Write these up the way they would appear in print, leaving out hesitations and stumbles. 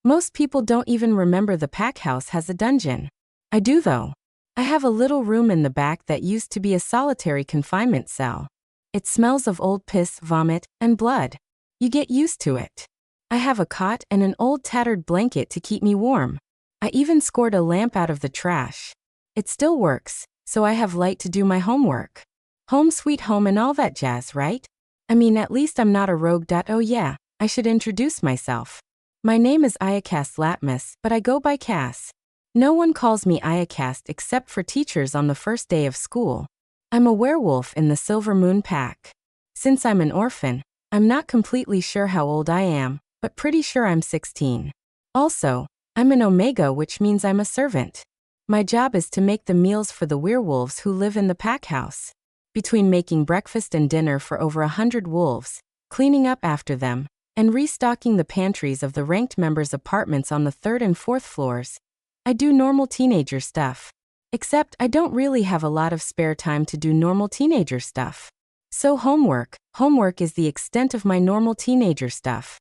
Most people don't even remember the pack house has a dungeon. I do though. I have a little room in the back that used to be a solitary confinement cell. It smells of old piss, vomit, and blood. You get used to it. I have a cot and an old tattered blanket to keep me warm. I even scored a lamp out of the trash. It still works, so I have light to do my homework. Home sweet home and all that jazz, right? I mean, at least I'm not a rogue. Oh yeah, I should introduce myself. My name is Iacast Latmus, but I go by Cass. No one calls me Iacast except for teachers on the first day of school. I'm a werewolf in the Silver Moon Pack. Since I'm an orphan, I'm not completely sure how old I am, but pretty sure I'm 16. Also, I'm an Omega, which means I'm a servant. My job is to make the meals for the werewolves who live in the pack house. Between making breakfast and dinner for over 100 wolves, cleaning up after them, and restocking the pantries of the ranked members' apartments on the 3rd and 4th floors, I do normal teenager stuff. Except I don't really have a lot of spare time to do normal teenager stuff. So homework is the extent of my normal teenager stuff.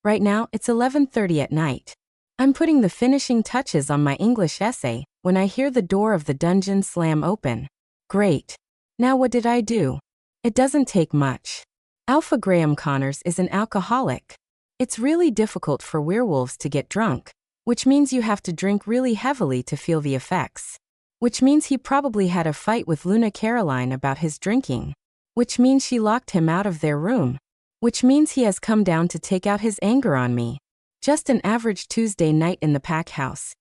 Right now, it's 11:30 at night. I'm putting the finishing touches on my English essay when I hear the door of the dungeon slam open. Great. Now what did I do? It doesn't take much. Alpha Graham Connors is an alcoholic. It's really difficult for werewolves to get drunk, which means you have to drink really heavily to feel the effects. Which means he probably had a fight with Luna Caroline about his drinking. Which means she locked him out of their room. Which means he has come down to take out his anger on me. Just an average Tuesday night in the pack house.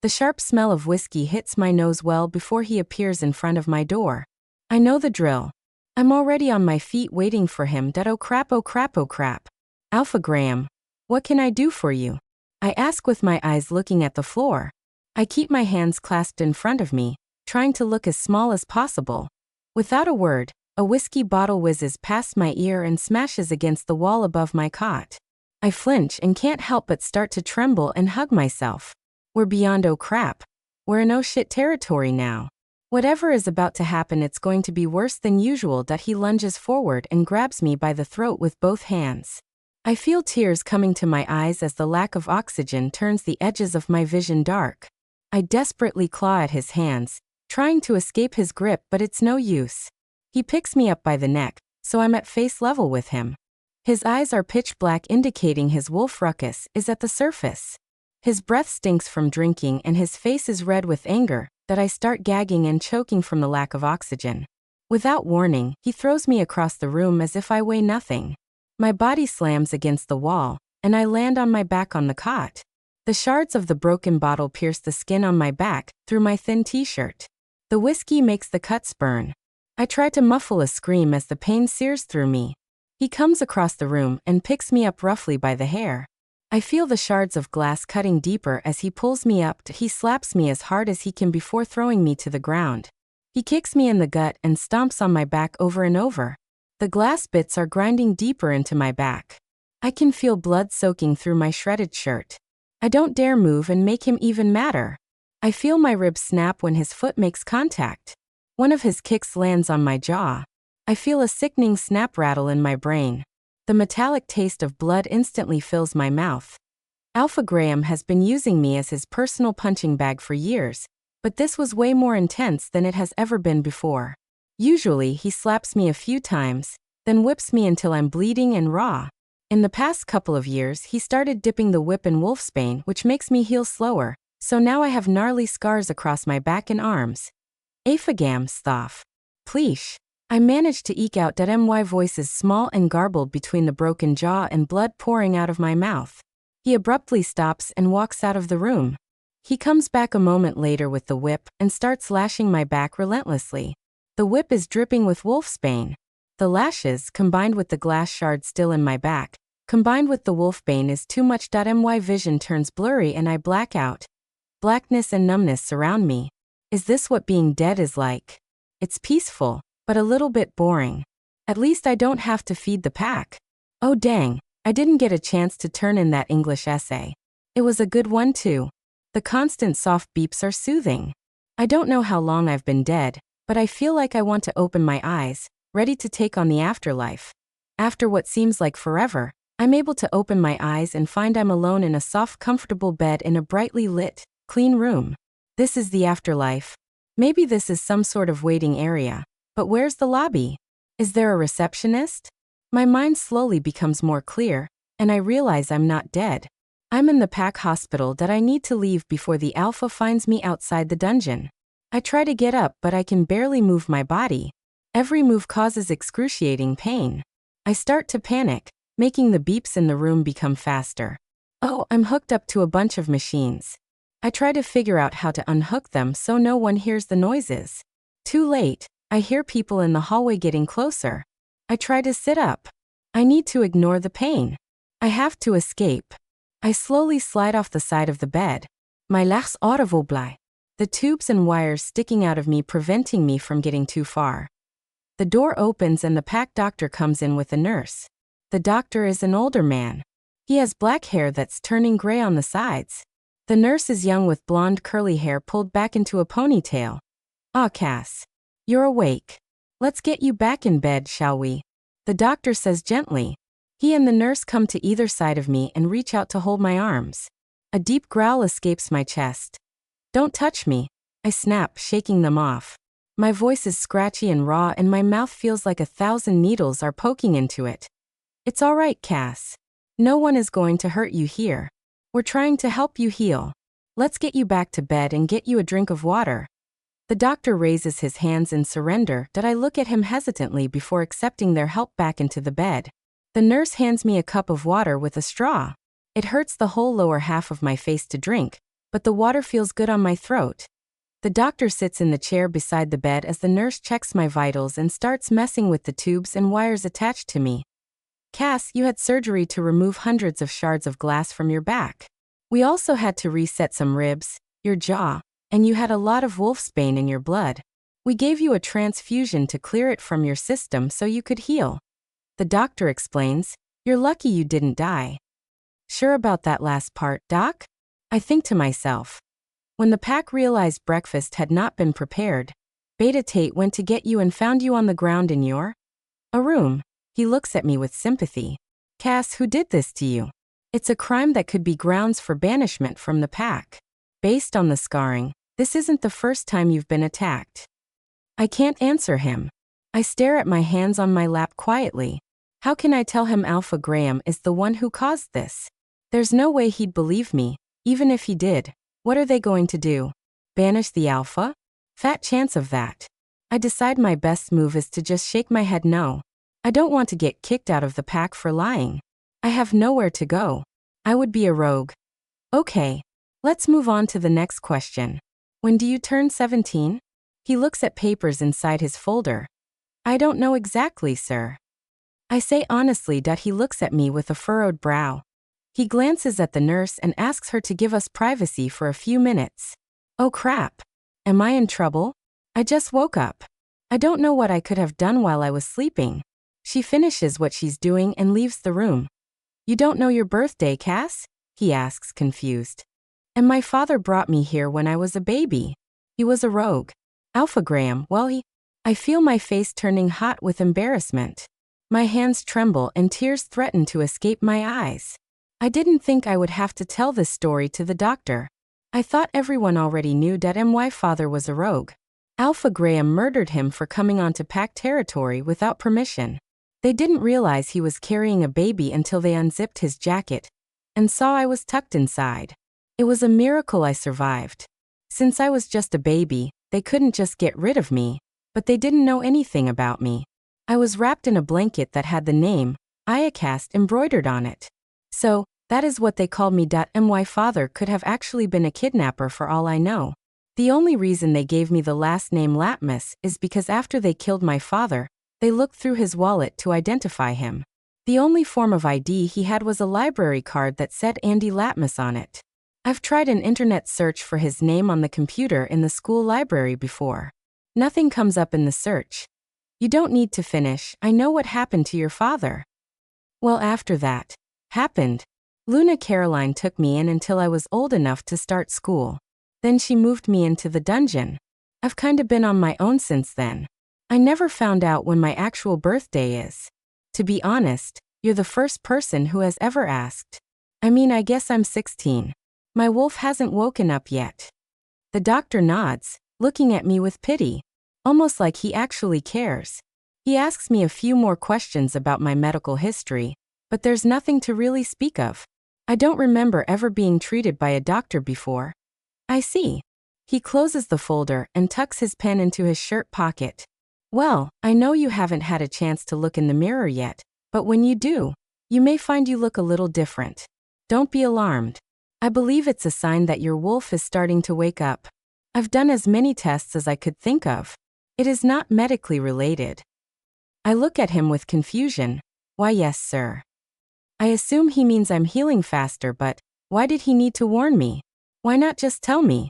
The sharp smell of whiskey hits my nose well before he appears in front of my door. I know the drill. I'm already on my feet waiting for him. Oh crap, oh crap, oh crap. Alpha Graham, what can I do for you? I ask with my eyes looking at the floor. I keep my hands clasped in front of me, trying to look as small as possible. Without a word, a whiskey bottle whizzes past my ear and smashes against the wall above my cot. I flinch and can't help but start to tremble and hug myself. We're beyond oh crap. We're in oh shit territory now. Whatever is about to happen, it's going to be worse than usual. He lunges forward and grabs me by the throat with both hands. I feel tears coming to my eyes as the lack of oxygen turns the edges of my vision dark. I desperately claw at his hands, trying to escape his grip, but it's no use. He picks me up by the neck, so I'm at face level with him. His eyes are pitch black, indicating his wolf ruckus is at the surface. His breath stinks from drinking and his face is red with anger that I start gagging and choking from the lack of oxygen. Without warning, he throws me across the room as if I weigh nothing. My body slams against the wall, and I land on my back on the cot. The shards of the broken bottle pierce the skin on my back through my thin t-shirt. The whiskey makes the cuts burn. I try to muffle a scream as the pain sears through me. He comes across the room and picks me up roughly by the hair. I feel the shards of glass cutting deeper as he pulls me up. He slaps me as hard as he can before throwing me to the ground. He kicks me in the gut and stomps on my back over and over. The glass bits are grinding deeper into my back. I can feel blood soaking through my shredded shirt. I don't dare move and make him even madder. I feel my ribs snap when his foot makes contact. One of his kicks lands on my jaw. I feel a sickening snap rattle in my brain. The metallic taste of blood instantly fills my mouth. Alpha Graham has been using me as his personal punching bag for years, but this was way more intense than it has ever been before. Usually he slaps me a few times, then whips me until I'm bleeding and raw. In the past couple of years he started dipping the whip in wolfsbane, which makes me heal slower, so now I have gnarly scars across my back and arms. Aphagam Sthoff. Pleesh. I managed to eke out my voices small and garbled between the broken jaw and blood pouring out of my mouth. He abruptly stops and walks out of the room. He comes back a moment later with the whip and starts lashing my back relentlessly. The whip is dripping with wolfsbane. The lashes, combined with the glass shard still in my back, combined with the wolfbane is too much. My vision turns blurry and I black out. Blackness and numbness surround me. Is this what being dead is like? It's peaceful, but a little bit boring. At least I don't have to feed the pack. Oh dang, I didn't get a chance to turn in that English essay. It was a good one too. The constant soft beeps are soothing. I don't know how long I've been dead, but I feel like I want to open my eyes, ready to take on the afterlife. After what seems like forever, I'm able to open my eyes and find I'm alone in a soft, comfortable bed in a brightly lit, clean room. This is the afterlife. Maybe this is some sort of waiting area. But where's the lobby? Is there a receptionist? My mind slowly becomes more clear, and I realize I'm not dead. I'm in the pack hospital that I need to leave before the Alpha finds me outside the dungeon. I try to get up, but I can barely move my body. Every move causes excruciating pain. I start to panic, making the beeps in the room become faster. Oh, I'm hooked up to a bunch of machines. I try to figure out how to unhook them so no one hears the noises. Too late, I hear people in the hallway getting closer. I try to sit up. I need to ignore the pain. I have to escape. I slowly slide off the side of the bed. My legs audible. The tubes and wires sticking out of me preventing me from getting too far. The door opens and the pack doctor comes in with a nurse. The doctor is an older man. He has black hair that's turning gray on the sides. The nurse is young with blonde curly hair pulled back into a ponytail. Ah, Cass. You're awake. Let's get you back in bed, shall we? The doctor says gently. He and the nurse come to either side of me and reach out to hold my arms. A deep growl escapes my chest. Don't touch me, I snap, shaking them off. My voice is scratchy and raw and my mouth feels like 1,000 needles are poking into it. It's all right, Cass. No one is going to hurt you here. We're trying to help you heal. Let's get you back to bed and get you a drink of water. The doctor raises his hands in surrender, but I look at him hesitantly before accepting their help back into the bed. The nurse hands me a cup of water with a straw. It hurts the whole lower half of my face to drink, but the water feels good on my throat. The doctor sits in the chair beside the bed as the nurse checks my vitals and starts messing with the tubes and wires attached to me. Cass, you had surgery to remove hundreds of shards of glass from your back. We also had to reset some ribs, your jaw, and you had a lot of wolfsbane in your blood. We gave you a transfusion to clear it from your system so you could heal. The doctor explains, you're lucky you didn't die. Sure about that last part, Doc? I think to myself. When the pack realized breakfast had not been prepared, Beta Tate went to get you and found you on the ground in your room. He looks at me with sympathy. Cass, who did this to you? It's a crime that could be grounds for banishment from the pack. Based on the scarring, this isn't the first time you've been attacked. I can't answer him. I stare at my hands on my lap quietly. How can I tell him Alpha Graham is the one who caused this? There's no way he'd believe me, even if he did. What are they going to do? Banish the Alpha? Fat chance of that. I decide my best move is to just shake my head no. I don't want to get kicked out of the pack for lying. I have nowhere to go. I would be a rogue. Okay. Let's move on to the next question. When do you turn 17? He looks at papers inside his folder. I don't know exactly, sir. I say honestly that he looks at me with a furrowed brow. He glances at the nurse and asks her to give us privacy for a few minutes. Oh crap. Am I in trouble? I just woke up. I don't know what I could have done while I was sleeping. She finishes what she's doing and leaves the room. You don't know your birthday, Cass? He asks, confused. And my father brought me here when I was a baby. He was a rogue. Alpha Graham, well I feel my face turning hot with embarrassment. My hands tremble and tears threaten to escape my eyes. I didn't think I would have to tell this story to the doctor. I thought everyone already knew that my father was a rogue. Alpha Graham murdered him for coming onto pack territory without permission. They didn't realize he was carrying a baby until they unzipped his jacket and saw I was tucked inside. It was a miracle I survived. Since I was just a baby, they couldn't just get rid of me, but they didn't know anything about me. I was wrapped in a blanket that had the name, Iacast, embroidered on it. So, that is what they called me. My father could have actually been a kidnapper for all I know. The only reason they gave me the last name Latmus is because after they killed my father, they looked through his wallet to identify him. The only form of ID he had was a library card that said Andy Latmus on it. I've tried an internet search for his name on the computer in the school library before. Nothing comes up in the search. You don't need to finish. I know what happened to your father. Well, after that happened, Luna Caroline took me in until I was old enough to start school. Then she moved me into the dungeon. I've kinda been on my own since then. I never found out when my actual birthday is. To be honest, You're the first person who has ever asked. I mean, I guess I'm 16. My wolf hasn't woken up yet. The doctor nods, looking at me with pity, almost like he actually cares. He asks me a few more questions about my medical history, but there's nothing to really speak of. I don't remember ever being treated by a doctor before. I see. He closes the folder and tucks his pen into his shirt pocket. Well, I know you haven't had a chance to look in the mirror yet, but when you do, you may find you look a little different. Don't be alarmed. I believe it's a sign that your wolf is starting to wake up. I've done as many tests as I could think of. It is not medically related. I look at him with confusion. Why, yes, sir. I assume he means I'm healing faster, but why did he need to warn me? Why not just tell me?